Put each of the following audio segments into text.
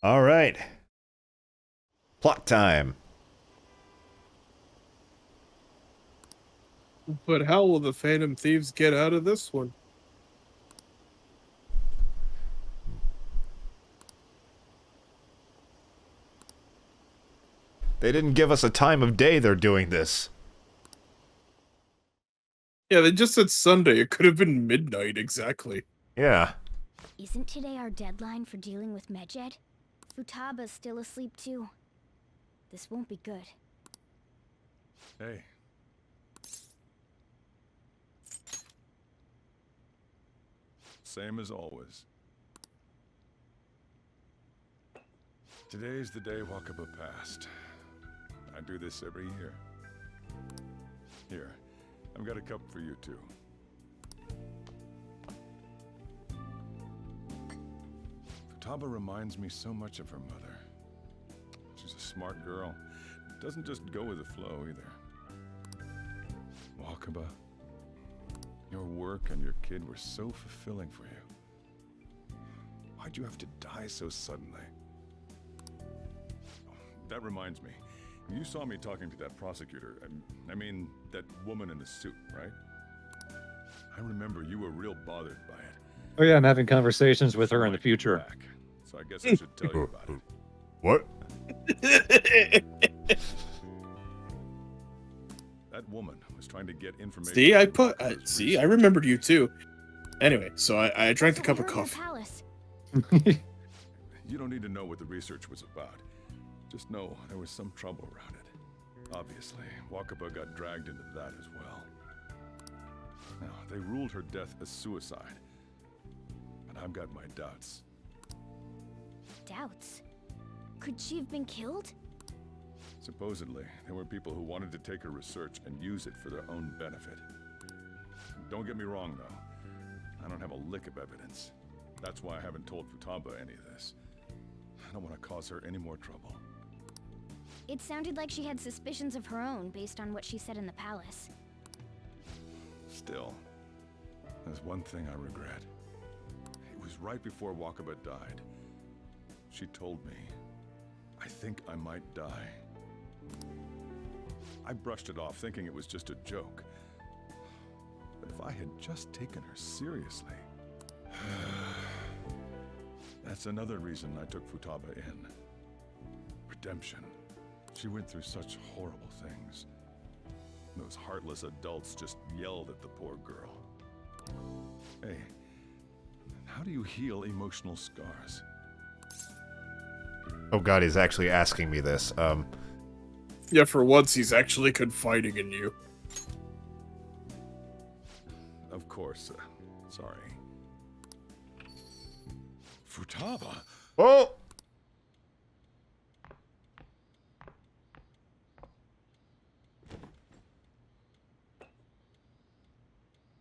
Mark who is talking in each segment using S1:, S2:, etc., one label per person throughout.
S1: All right. Plot time.
S2: But how will the Phantom Thieves get out of this one?
S1: They didn't give us a time of day they're doing this.
S2: Yeah, they just said Sunday. It could have been midnight, exactly.
S1: Yeah.
S3: Isn't today our deadline for dealing with Medjed? Futaba's still asleep too. This won't be good.
S4: Hey. Same as always. Today's the day Wakaba passed. I do this every year. Here, I've got a cup for you too. Futaba reminds me so much of her mother. She's a smart girl. Doesn't just go with the flow either. Wakaba, your work and your kid were so fulfilling for you. Why'd you have to die so suddenly? That reminds me. You saw me talking to that prosecutor. I mean, that woman in the suit, right? I remember you were real bothered by it.
S5: Oh yeah, I'm having conversations with her in the future.
S4: Back, so I guess I should tell you about it.
S1: What?
S4: That woman was trying to get information.
S2: See, I remembered you too. Anyway, so I drank the
S3: So
S2: cup
S3: we
S2: of
S3: heard in the
S2: coffee.
S3: palace.
S4: You don't need to know what the research was about. Just know there was some trouble around it. Obviously, Wakaba got dragged into that as well. Now, they ruled her death as suicide. But I've got my doubts.
S3: Doubts? Could she have been killed?
S4: Supposedly, there were people who wanted to take her research and use it for their own benefit. Don't get me wrong, though. I don't have a lick of evidence. That's why I haven't told Futaba any of this. I don't want to cause her any more trouble.
S3: It sounded like she had suspicions of her own based on what she said in the palace.
S4: Still, there's one thing I regret. It was right before Wakaba died. She told me, I think I might die. I brushed it off thinking it was just a joke. But if I had just taken her seriously... That's another reason I took Futaba in. Redemption. She went through such horrible things. Those heartless adults just yelled at the poor girl. Hey, how do you heal emotional scars?
S1: Oh god, he's actually asking me this.
S2: Yeah, for once he's actually confiding in you.
S4: Of course, sorry. Futaba!
S1: Oh!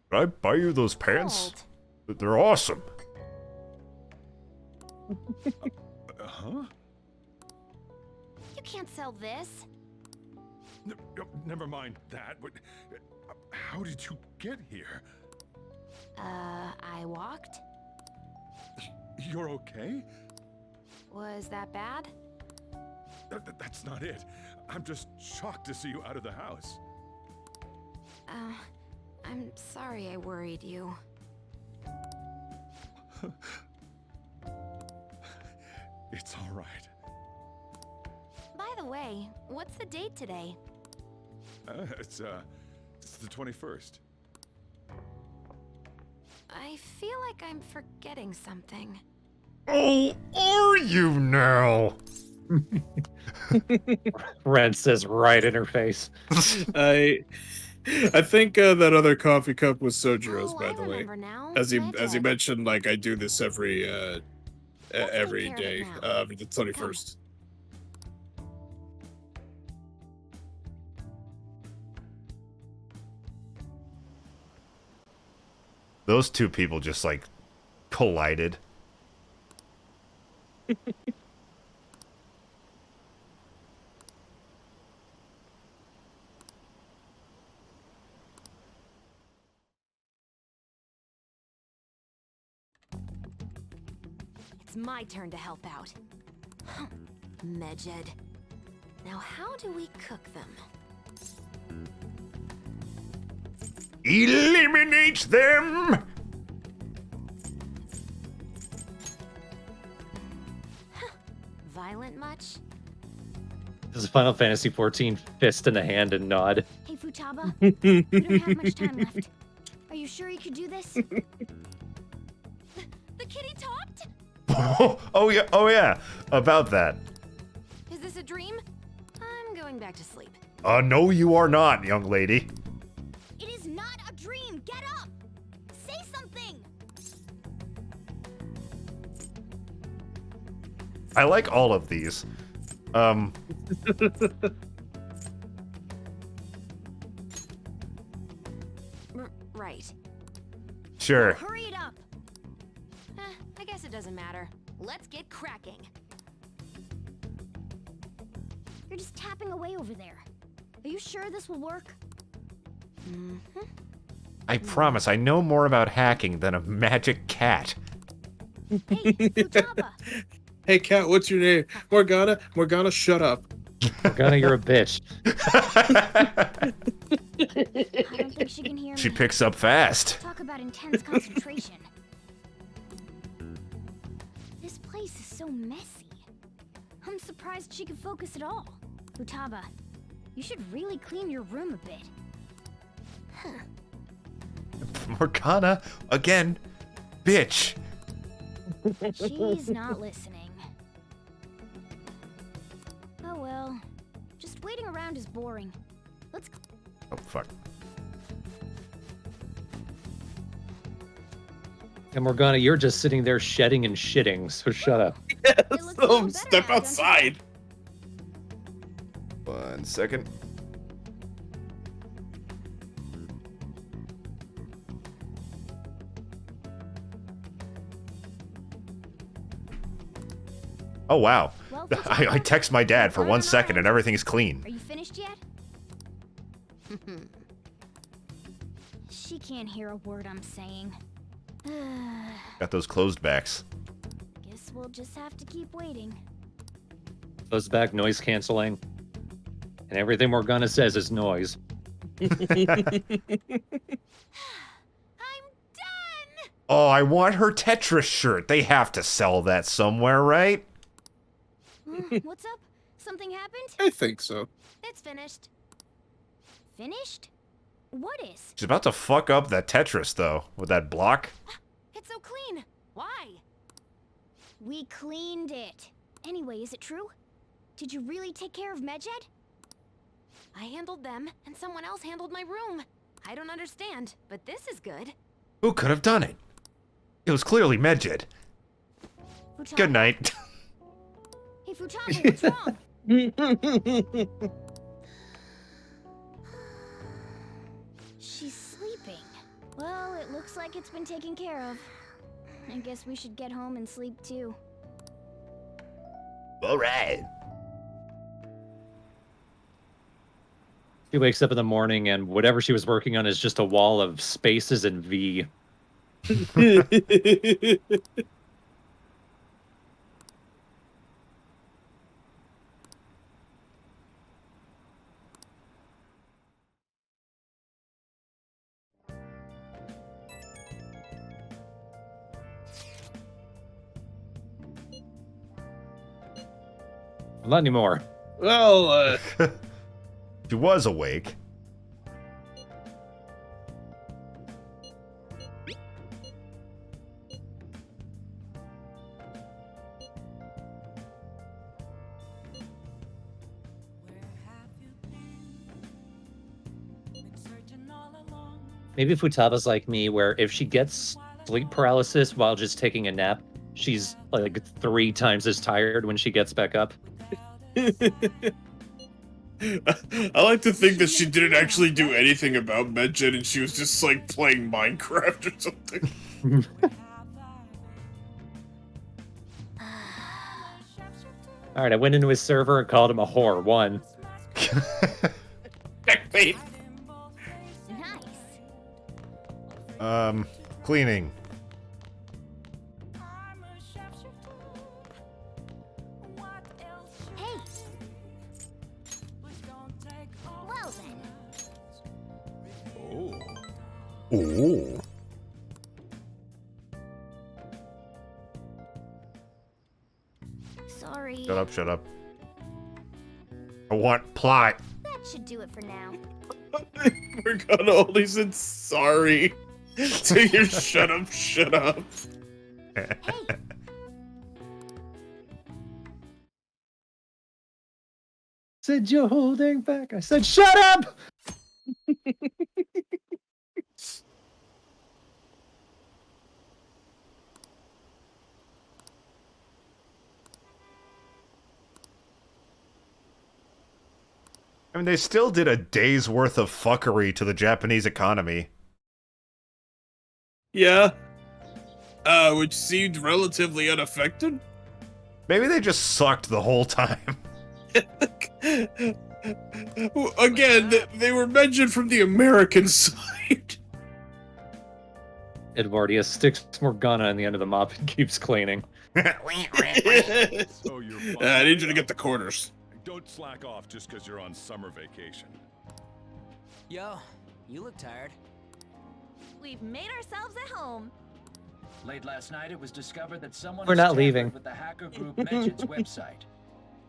S1: Did I buy you those pants?
S3: Cold.
S1: They're awesome.
S4: Huh?
S3: You can't sell this.
S4: Never mind that. But, how did you get here?
S3: I walked?
S4: You're okay?
S3: Was that bad?
S4: That's not it. I'm just shocked to see you out of the house.
S3: I'm sorry I worried you.
S4: It's all right.
S3: By the way, what's the date today?
S4: It's the 21st.
S3: I feel like I'm forgetting something.
S1: Oh, are you now?
S5: Ren says right in her face.
S2: I think that other coffee cup was Sojiro's,
S3: Oh,
S2: by
S3: I
S2: the way.
S3: remember now.
S2: As he
S3: Medjed.
S2: mentioned, like I do this every
S3: take
S2: every
S3: care of
S2: day,
S3: it now.
S2: the 21st.
S1: Those two people just like collided.
S3: It's my turn to help out.
S6: Medjed. Now how do we cook them?
S1: Eliminate them!
S6: Violent much?
S5: This is Final Fantasy 14 fist in the hand and nod.
S3: Hey, Futaba. We don't have much time left. Are you sure you could do this?
S6: The kitty talked?
S1: Oh yeah, about that.
S6: Is this a dream? I'm going back to sleep.
S1: No you are not, young lady.
S3: It is not a dream. Get up. Say something.
S1: I like all of these.
S6: Right.
S1: Sure.
S3: Hurry it up.
S6: I guess it doesn't matter. Let's get cracking.
S3: You're just tapping away over there. Are you sure this will work?
S6: Mm-hmm.
S1: I promise I know more about hacking than a magic cat.
S3: Hey, Futaba.
S2: Hey, cat, what's your name? Morgana? Morgana, shut up.
S5: Morgana, you're a bitch.
S3: I don't think she can hear me.
S1: She picks up fast.
S3: Talk about intense concentration. This place is so messy. I'm surprised she could focus at all. Futaba, you should really clean your room a bit.
S1: Morgana, again, bitch.
S3: She's not listening. Oh well. Just waiting around is boring. Let's
S1: Oh, fuck.
S5: And Morgana, you're just sitting there shedding and shitting, so shut up.
S3: It looks a little better
S2: Step
S3: now, don't you
S2: outside.
S1: 1 second. Oh, wow.
S3: Well,
S1: I text my dad for 1 second and everything's clean.
S3: Are you finished yet? She can't hear a word I'm saying.
S1: Got those closed backs.
S3: Guess we'll just have to keep waiting.
S5: Close back, noise canceling. And everything Morgana says is noise.
S6: I'm done!
S1: Oh, I want her Tetris shirt. They have to sell that somewhere, right?
S3: What's up? Something happened?
S2: I think so.
S6: It's finished.
S3: Finished? What is?
S1: She's about to fuck up that Tetris, though, with that block.
S6: It's so clean. Why?
S3: We cleaned it. Anyway, is it true? Did you really take care of Medjed?
S6: I handled them, and someone else handled my room. I don't understand, but this is good.
S1: Who could have done it? It was clearly Medjed.
S3: Futaba?
S1: Good night.
S3: Hey, Futaba, what's wrong? She's sleeping. Well, it looks like it's been taken care of. I guess we should get home and sleep too.
S1: All right.
S5: She wakes up in the morning and whatever she was working on is just a wall of spaces and V. Not anymore.
S2: Well,
S1: She was awake.
S5: Maybe Futaba's like me, where if she gets sleep paralysis while just taking a nap, she's like 3 times as tired when she gets back up.
S2: I like to think that she didn't actually do anything about Medjed and she was just like playing Minecraft or something.
S5: All right, I went into his server and called him a whore. 1.
S2: Checkmate.
S3: Nice.
S1: Ooh.
S3: Sorry.
S1: Shut up, shut up. I want plot.
S3: That should do it for now.
S2: We're gonna only said sorry to your shut up, shut up.
S3: Hey,
S5: Said you're holding back. I said, shut up!
S1: I mean, they still did a day's worth of fuckery to the Japanese economy.
S2: Yeah. Which seemed relatively unaffected.
S1: Maybe they just sucked the whole time.
S2: Again, they were mentioned from the American side.
S5: Edwardia sticks Morgana on the end of the mop and keeps cleaning.
S4: So you're
S2: I need you to get the corners.
S4: Don't slack off just because you're on summer vacation.
S7: Yo, you look tired.
S6: We've made ourselves at home.
S7: Late last night, it was discovered that someone
S5: We're
S7: has
S5: not
S7: tampered
S5: leaving.
S7: with the hacker group Medjed's website.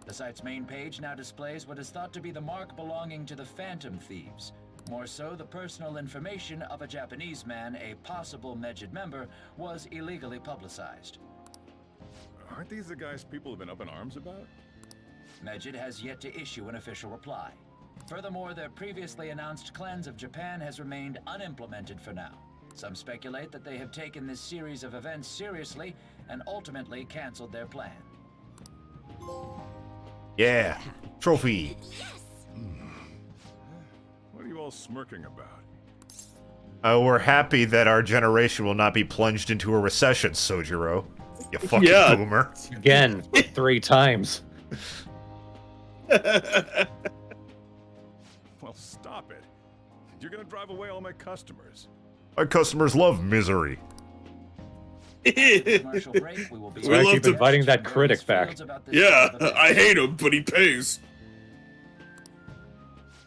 S7: The site's main page now displays what is thought to be the mark belonging to the Phantom Thieves. More so, the personal information of a Japanese man, a possible Medjed member, was illegally publicized.
S4: Aren't these the guys people have been up in arms about?
S7: Medjed has yet to issue an official reply. Furthermore, their previously announced cleanse of Japan has remained unimplemented for now. Some speculate that they have taken this series of events seriously and ultimately canceled their plan.
S1: Yeah. Trophy.
S4: What are you all smirking about?
S1: We're happy that our generation will not be plunged into a recession, Sojiro. You fucking
S2: Yeah.
S1: boomer.
S5: Again, 3 times.
S4: Well, stop it. You're gonna drive away all my customers.
S1: My customers love misery.
S7: Commercial break, we will be
S2: We love
S5: keep
S2: to-
S5: inviting that critic back.
S2: Yeah, I hate him, but he pays.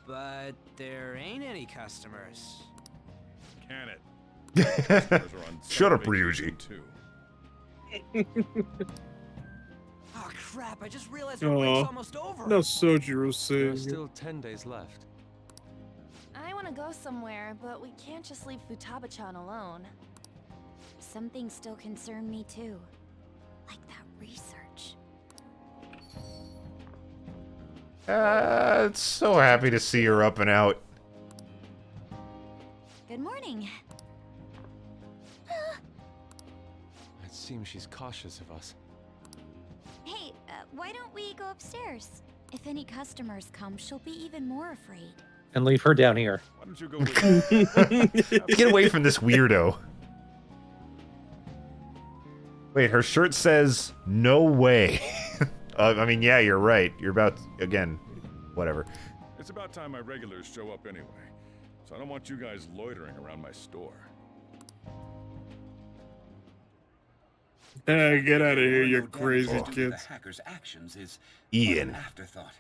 S7: But there ain't any customers.
S4: Can it? Customers are on
S1: Shut up,
S4: summer
S1: Ryuji.
S4: vacation, too.
S7: Oh crap, I just realized our break's
S2: Aw.
S7: almost over.
S2: No Sojiro
S8: There are
S2: saying.
S8: still 10 days left.
S6: I want to go somewhere, but we can't just leave Futaba-chan alone.
S3: some things still concern me too. Like that research.
S1: It's so happy to see her up and out.
S3: Good morning.
S8: It seems she's cautious of us.
S3: Hey, why don't we go upstairs? If any customers come, she'll be even more afraid.
S5: And leave her down here.
S4: Why don't you go with
S1: Get away from this weirdo. Wait, her shirt says, no way. I mean, yeah, you're right. You're about, again, whatever.
S4: It's about time my regulars show up anyway. So I don't want you guys loitering around my store.
S2: Hey, get out of here, you
S9: No doubt
S2: crazy
S9: that The
S2: kids.
S9: hacker's actions is
S1: Ian.
S9: an afterthought.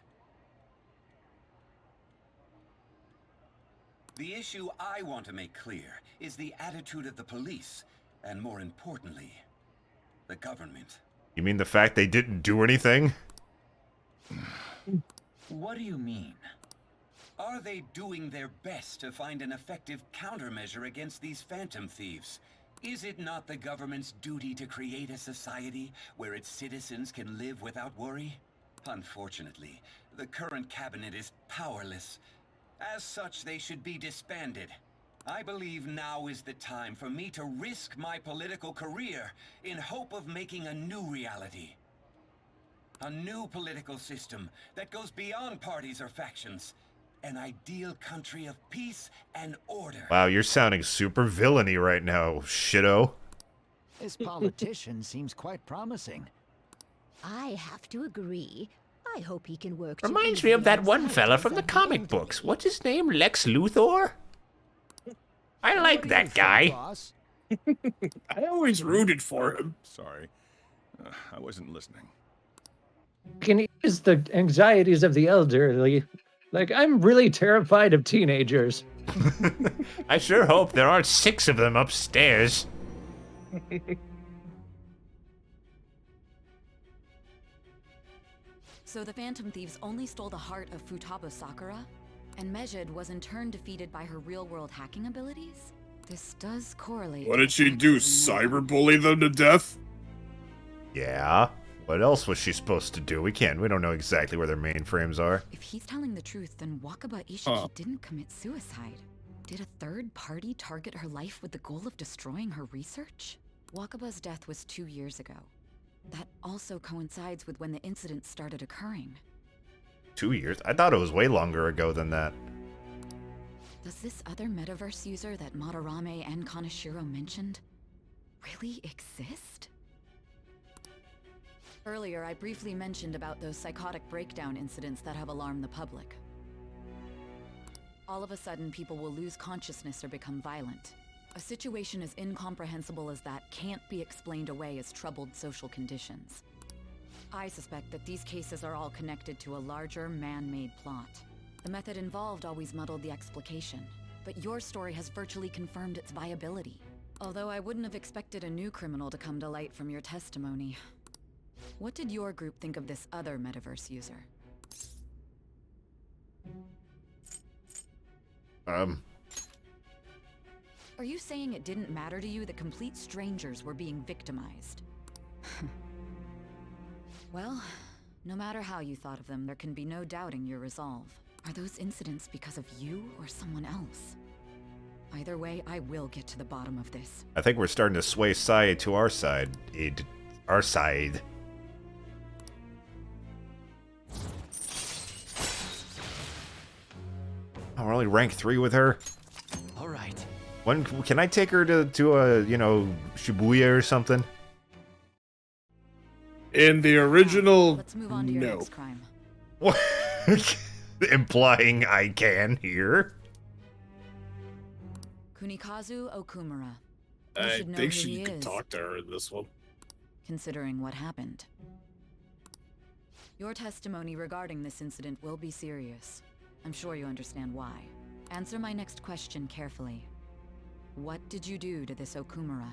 S9: The issue I want to make clear is the attitude of the police, and more importantly, the government.
S1: You mean the fact they didn't do anything?
S9: What do you mean? Are they doing their best to find an effective countermeasure against these phantom thieves? Is it not the government's duty to create a society where its citizens can live without worry? Unfortunately, the current cabinet is powerless. As such, they should be disbanded. I believe now is the time for me to risk my political career in hope of making a new reality. A new political system that goes beyond parties or factions. An ideal country of peace and order.
S1: Wow, you're sounding super villainy right now, shitto.
S10: This politician seems quite promising.
S11: I have to agree. I hope he can work. to
S1: Reminds
S11: ease
S1: me of
S11: the
S1: that one fella
S11: anxieties
S1: from the
S11: of
S1: comic
S11: elderly.
S1: books. What's his name? Lex Luthor? I like
S10: Where are you
S1: that
S10: from,
S1: guy.
S10: boss?
S2: I always rooted for him.
S4: Sorry. I wasn't listening.
S5: Can ease the anxieties of the elderly. Like, I'm really terrified of teenagers.
S1: I sure hope there aren't 6 of them upstairs.
S12: So the Phantom Thieves only stole the heart of Futaba Sakura? And Medjed was in turn defeated by her real-world hacking abilities? This does correlate.
S2: What did she do? Cyberbully them to death?
S1: Yeah. What else was she supposed to do? We don't know exactly where their mainframes are.
S12: If he's telling the truth, then Wakaba Ishiki didn't commit suicide. Did a third party target her life with the goal of destroying her research? Wakaba's death was 2 years ago. That also coincides with when the incident started occurring.
S1: 2 years? I thought it was way longer ago than that.
S12: Does this other metaverse user that Madarame and Kaneshiro mentioned really exist? Earlier, I briefly mentioned about those psychotic breakdown incidents that have alarmed the public. All of a sudden, people will lose consciousness or become violent. A situation as incomprehensible as that can't be explained away as troubled social conditions. I suspect that these cases are all connected to a larger, man-made plot. The method involved always muddled the explication, but your story has virtually confirmed its viability. Although I wouldn't have expected a new criminal to come to light from your testimony. What did your group think of this other metaverse user? Are you saying it didn't matter to you that complete strangers were being victimized? Well, no matter how you thought of them, there can be no doubting your resolve. Are those incidents because of you or someone else? Either way, I will get to the bottom of this.
S1: I think we're starting to sway side to our side. Our side. Oh, we're only rank 3 with her?
S10: All right.
S1: When can I take her to a, Shibuya or something?
S2: In the original,
S12: Let's move on to your
S2: no.
S12: next crime.
S1: What? Implying I can here?
S12: Kunikazu Okumura. You
S2: I
S12: should know
S2: think
S12: who
S2: she
S12: he
S2: could
S12: is,
S2: talk to her in this one.
S12: considering what happened. Your testimony regarding this incident will be serious. I'm sure you understand why. Answer my next question carefully. What did you do to this Okumura?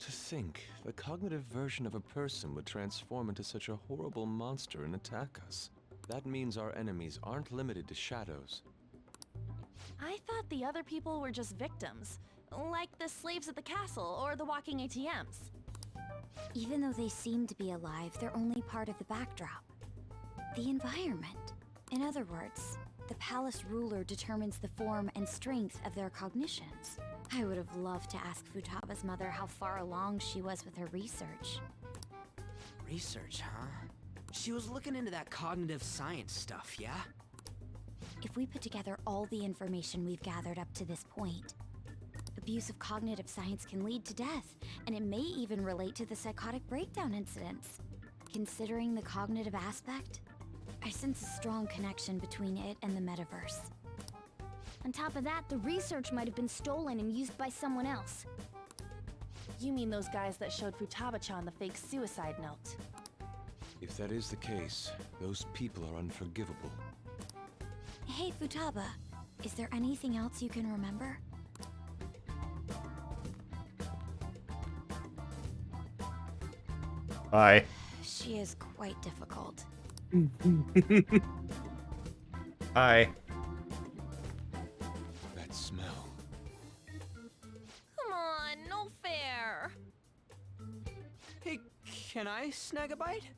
S8: To think, the cognitive version of a person would transform into such a horrible monster and attack us. That means our enemies aren't limited to shadows.
S6: I thought the other people were just victims, like the slaves at the castle or the walking ATMs.
S3: Even though they seem to be alive, they're only part of the backdrop. The environment. In other words, the palace ruler determines the form and strength of their cognitions. I would have loved to ask Futaba's mother how far along she was with her research.
S13: Research, huh? She was looking into that cognitive science stuff, yeah?
S3: If we put together all the information we've gathered up to this point, abuse of cognitive science can lead to death, and it may even relate to the psychotic breakdown incidents. Considering the cognitive aspect, I sense a strong connection between it and the metaverse.
S6: On top of that, the research might have been stolen and used by someone else. You mean those guys that showed Futaba-chan the fake suicide note?
S8: If that is the case, those people are unforgivable.
S3: Hey, Futaba, is there anything else you can remember?
S1: Hi.
S3: She is quite difficult.
S1: Hi.
S8: That smell.
S6: Come on, no fair.
S13: Hey, can I snag a bite?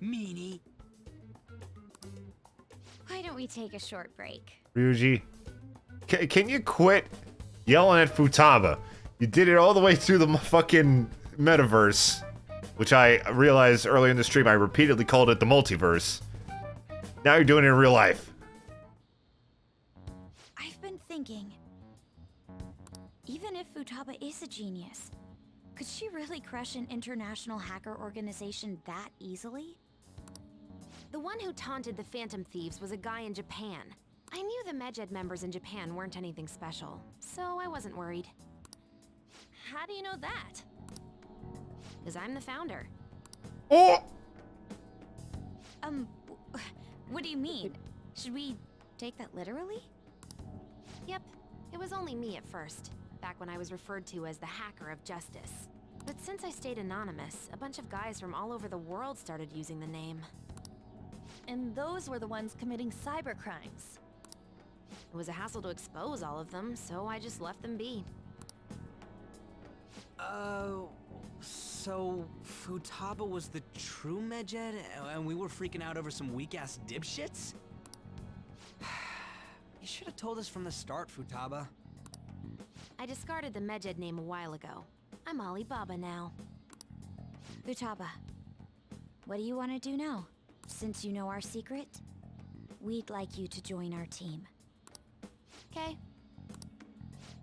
S13: Meanie.
S3: Why don't we take a short break?
S1: Ryuji, can you quit yelling at Futaba? You did it all the way through the fucking metaverse, which I realized earlier in the stream I repeatedly called it the multiverse. Now you're doing it in real life.
S3: I've been thinking, even if Futaba is a genius, could she really crush an international hacker organization that easily?
S6: The one who taunted the Phantom Thieves was a guy in Japan.
S14: I knew the Medjed members in Japan weren't anything special, so I wasn't worried.
S6: How do you know that?
S14: Because I'm the founder.
S1: Oh!
S3: What do you mean? Should we take that literally?
S14: Yep, it was only me at first, back when I was referred to as the Hacker of Justice. But since I stayed anonymous, a bunch of guys from all over the world started using the name.
S6: And those were the ones committing cybercrimes.
S14: It was a hassle to expose all of them, so I just left them be.
S13: So Futaba was the true Medjed, and we were freaking out over some weak-ass dipshits? You should have told us from the start, Futaba.
S14: I discarded the Medjed name a while ago. I'm Alibaba now.
S3: Futaba, what do you want to do now? Since you know our secret, we'd like you to join our team.
S14: Okay.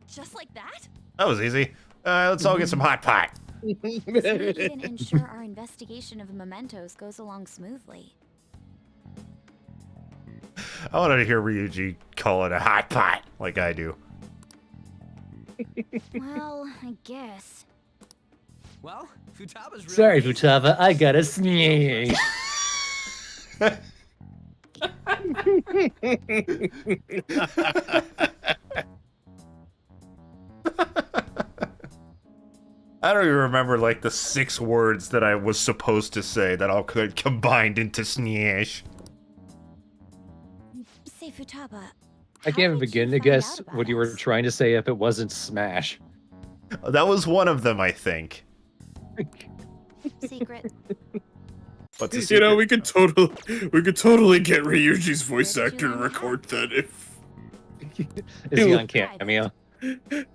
S6: Just like that?
S1: That was easy. Let's all get some hot pot.
S3: So we can ensure our investigation of mementos goes along smoothly.
S1: I wanted to hear Ryuji call it a hot pot, like I do.
S3: Well, I guess.
S13: Well, Futaba's really...
S5: Sorry, Futaba, I gotta sneeze.
S1: I don't even remember like the 6 words that I was supposed to say that all combined into sneesh.
S3: Say, Futaba.
S5: I can't even begin to guess what you were trying to say if it wasn't Smash.
S1: That was one of them, I think.
S14: Secret.
S1: What's a
S2: You
S1: secret?
S2: know, we could totally get actor voice actor to record that if.
S5: Is he on Cameo?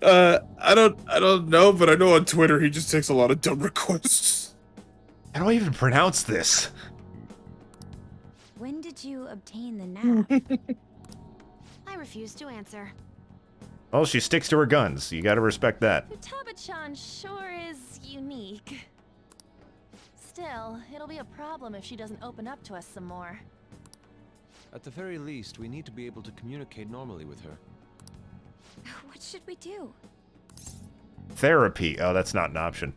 S2: I don't know, but I know on Twitter he just takes a lot of dumb requests.
S1: How do I even pronounce this?
S3: When did you obtain the nap?
S14: I refuse to answer.
S1: Well, she sticks to her guns. You gotta respect that.
S6: Futaba-chan sure is unique. Still, it'll be a problem if she doesn't open up to us some more.
S8: At the very least, we need to be able to communicate normally with her.
S3: What should we do?
S1: Therapy. Oh, that's not an option.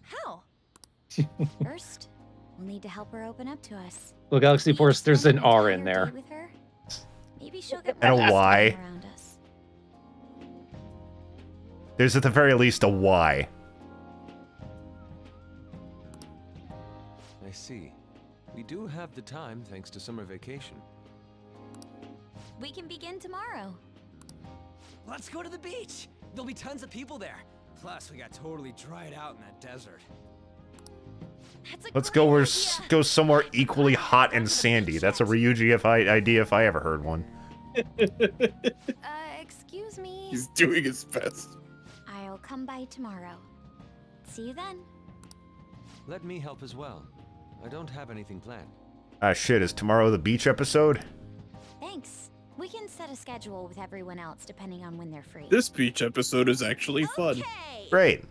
S6: How?
S3: First, we'll need to help her open up to us.
S5: Well, Galaxy Force, there's an R in there.
S3: With her. Maybe she'll get
S1: And a
S3: more
S1: Y.
S3: time around us.
S1: There's at the very least a Y.
S8: I see. We do have the time thanks to summer vacation.
S3: We can begin tomorrow.
S13: Let's go to the beach! There'll be tons of people there. Plus, we got totally dried out in that desert.
S1: Let's go go somewhere equally hot and sandy. That's a Ryuji idea if I ever heard one.
S3: Excuse me.
S2: He's doing his best.
S3: I'll come by tomorrow. See you then.
S8: Let me help as well. I don't have anything planned.
S1: Ah, shit, is tomorrow the beach episode?
S3: Thanks. We can set a schedule with everyone else depending on when they're free.
S2: This beach episode is actually fun.
S1: Great.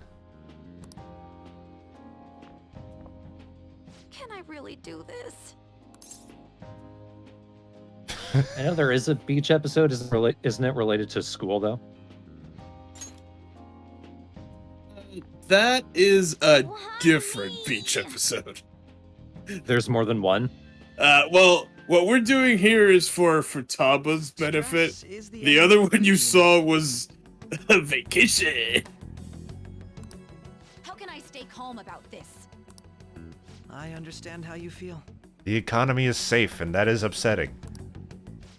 S3: Can I really do this?
S5: I know there is a beach episode. Isn't it related to school, though?
S2: That is a different beach episode.
S5: There's more than one?
S2: Well, what we're doing here is for Futaba's benefit. The other one you saw was a vacation.
S12: How can I stay calm about this?
S13: I understand how you feel.
S1: The economy is safe, and that is upsetting.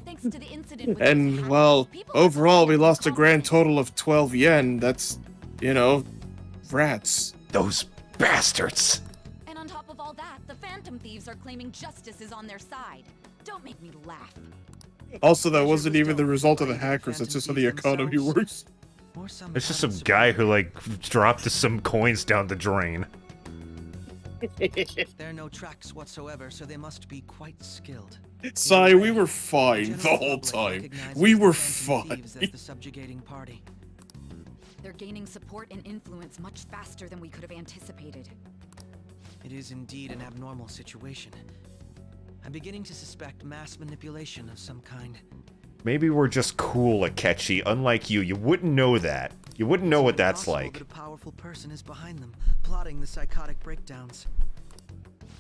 S6: Thanks to the incident with
S2: And, well, overall, we lost a grand total of 12 yen. That's, you know, rats.
S1: Those bastards!
S12: And on top of all that, the Phantom Thieves are claiming justice is on their side. Don't make me laugh.
S2: Also, that wasn't even the result of the hackers. That's just how the economy works.
S1: It's just some guy who, like, dropped some coins down the drain.
S13: There are no tracks whatsoever, so they must be quite skilled.
S2: Sai, we were fine the whole time. We were fine.
S13: As the subjugating party.
S12: They're gaining support and influence much faster than we could have anticipated.
S13: It is indeed an abnormal situation. I'm beginning to suspect mass manipulation of some kind.
S1: Maybe we're just cool, Akechi. Unlike you, you wouldn't know that. You wouldn't know what that's
S13: Possible
S1: like.
S13: that a powerful person is behind them, plotting the psychotic breakdowns.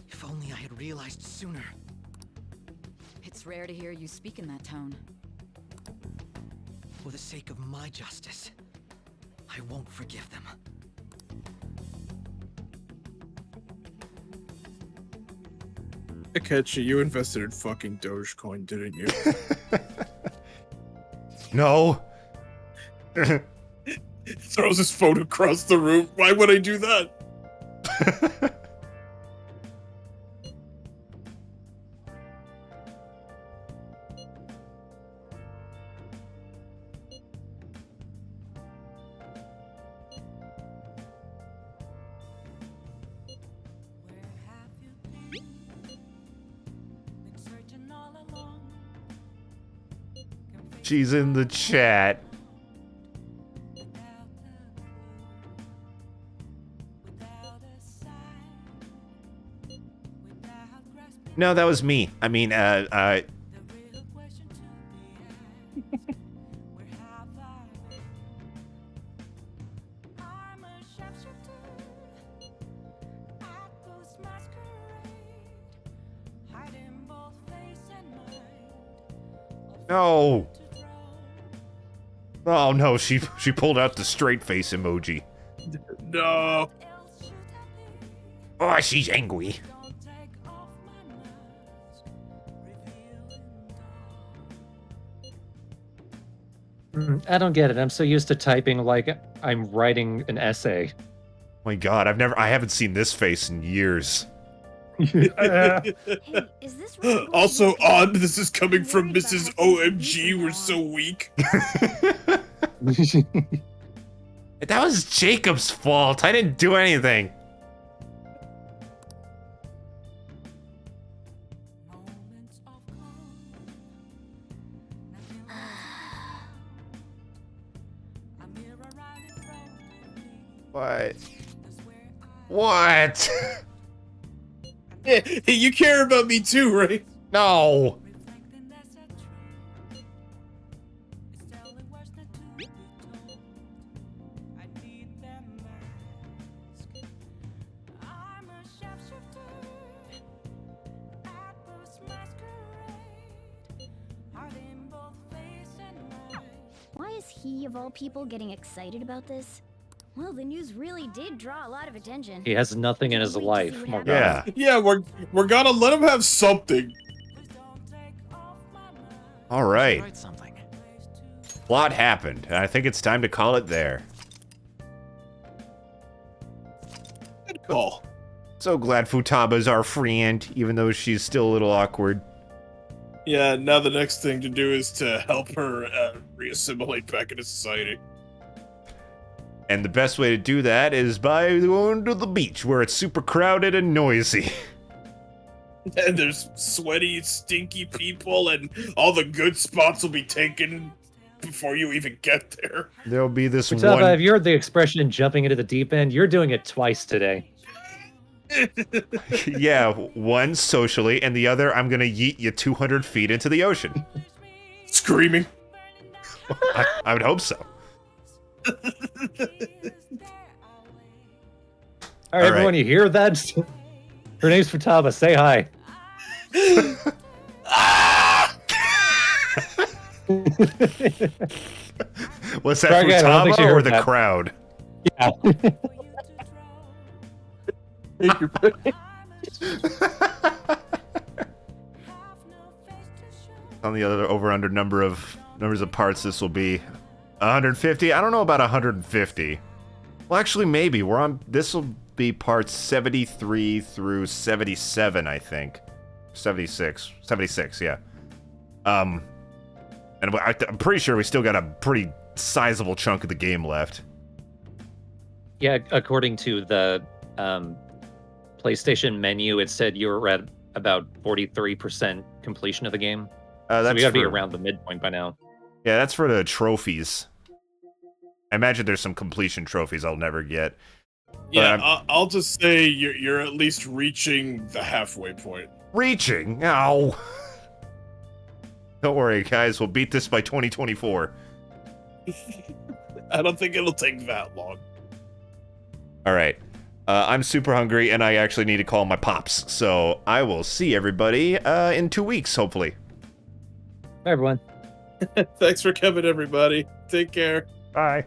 S13: If only I had realized sooner.
S12: It's rare to hear you speak in that tone.
S13: For the sake of my justice, I won't forgive them.
S2: Akechi, you invested in fucking Dogecoin, didn't you?
S1: No.
S2: Throws his phone across the room. Why would I do that?
S1: She's in the chat. No, that was me. I mean, no. Oh no, she pulled out the straight face emoji.
S2: No.
S1: Oh, she's angry.
S5: I don't get it. I'm so used to typing like I'm writing an essay.
S1: My God, I haven't seen this face in years.
S3: Hey, is this really
S2: Also odd, this is coming from Mrs. OMG, we're so weak.
S1: That was Jacob's fault. I didn't do anything. What? What?
S2: Hey, you care about me too, right?
S1: No.
S3: Why is he, of all people, getting excited about this? Well, the news really did draw a lot of attention.
S5: He has nothing in his life.
S1: Yeah.
S2: Yeah, we're gonna let him have something.
S1: All right. Plot happened, and I think it's time to call it there.
S2: Good call.
S1: So glad Futaba's our friend, even though she's still a little awkward.
S2: Yeah, now the next thing to do is to help her reassimilate back into society.
S1: And the best way to do that is by going to the beach, where it's super crowded and noisy.
S2: And there's sweaty, stinky people, and all the good spots will be taken before you even get there.
S1: There'll be this
S5: Futaba,
S1: one...
S5: if you're the expression jumping into the deep end, you're doing it twice today.
S1: Yeah, one socially, and the other, I'm gonna yeet you 200 feet into the ocean.
S2: Screaming.
S1: I would hope so.
S5: All right, everyone, you hear that? Her name's Futaba. Say hi.
S1: Was that
S5: Try again, I don't think she
S1: Futaba or
S5: heard
S1: the
S5: that.
S1: crowd?
S5: Yeah.
S1: On the other over-under numbers of parts, this will be 150. I don't know about 150. Well, actually, maybe this will be parts 73 through 77, I think. 76, yeah. And I'm pretty sure we still got a pretty sizable chunk of the game left.
S5: Yeah, according to the PlayStation menu, it said you were at about 43% completion of the game. So we gotta be around the midpoint by now.
S1: Yeah, that's for the trophies. I imagine there's some completion trophies I'll never get.
S2: Yeah, I'll just say you're at least reaching the halfway point.
S1: Reaching? Ow. Don't worry, guys. We'll beat this by 2024.
S2: I don't think it'll take that long.
S1: All right. I'm super hungry, and I actually need to call my pops. So I will see everybody in 2 weeks, hopefully.
S5: Bye, everyone.
S2: Thanks for coming, everybody. Take care.
S1: Bye.